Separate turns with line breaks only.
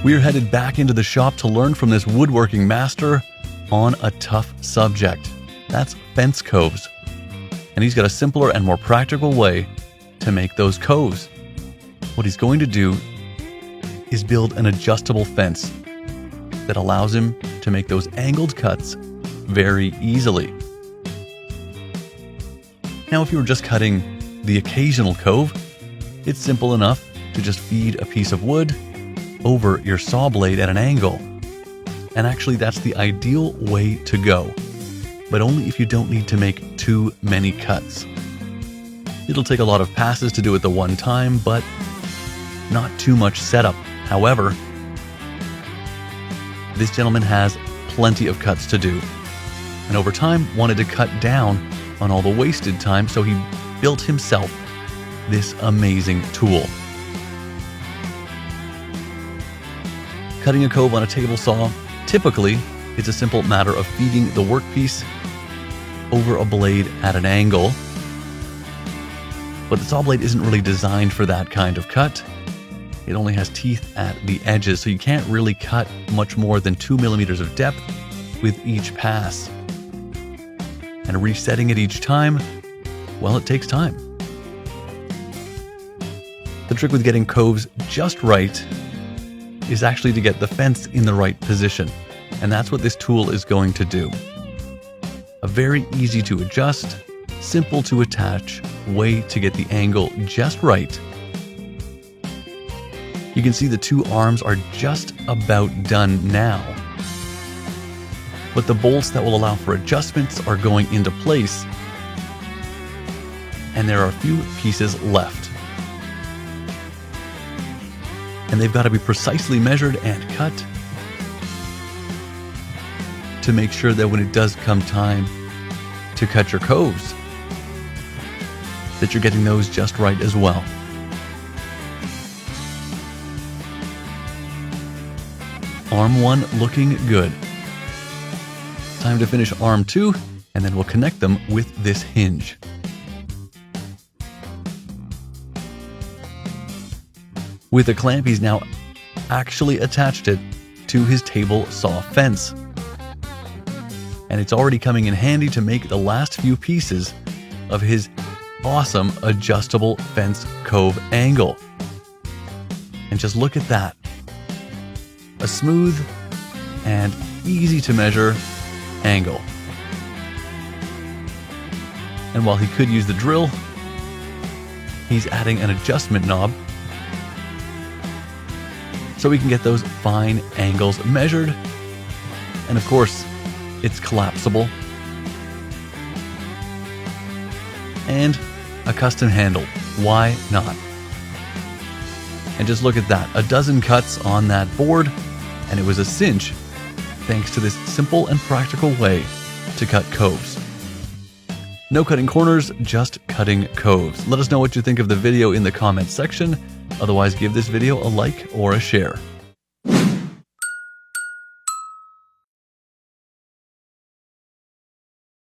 We're headed back into the shop to learn from this woodworking master on a tough subject. That's fence coves. And he's got a simpler and more practical way to make those coves. What he's going to do is build an adjustable fence that allows him to make those angled cuts very easily. Now, if you were just cutting the occasional cove, it's simple enough to just feed a piece of wood over your saw blade at an angle. And actually, that's the ideal way to go, but only if you don't need to make too many cuts. It'll take a lot of passes to do it the one time, but not too much setup. However, this gentleman has plenty of cuts to do, and over time wanted to cut down on all the wasted time, so he built himself this amazing tool. Cutting a cove on a table saw, typically, it's a simple matter of feeding the workpiece over a blade at an angle. But the saw blade isn't really designed for that kind of cut. It only has teeth at the edges, so you can't really cut much more than 2 millimeters of depth with each pass. And resetting it each time, well, it takes time. The trick with getting coves just right is actually to get the fence in the right position. And that's what this tool is going to do. A very easy to adjust, simple to attach way to get the angle just right. You can see the two arms are just about done now. But the bolts that will allow for adjustments are going into place. And there are a few pieces left. And they've got to be precisely measured and cut to make sure that when it does come time to cut your coves, that you're getting those just right as well. Arm 1 looking good. Time to finish arm 2, and then we'll connect them with this hinge. With a clamp, he's now actually attached it to his table saw fence. And it's already coming in handy to make the last few pieces of his awesome adjustable fence cove angle. And just look at that. A smooth and easy to measure angle. And while he could use the drill, he's adding an adjustment knob so we can get those fine angles measured. And of course, it's collapsible. And a custom handle. Why not? And just look at that. A dozen cuts on that board, and it was a cinch thanks to this simple and practical way to cut coves. No cutting corners, just cutting coves. Let us know what you think of the video in the comments section. Otherwise, give this video a like or a share.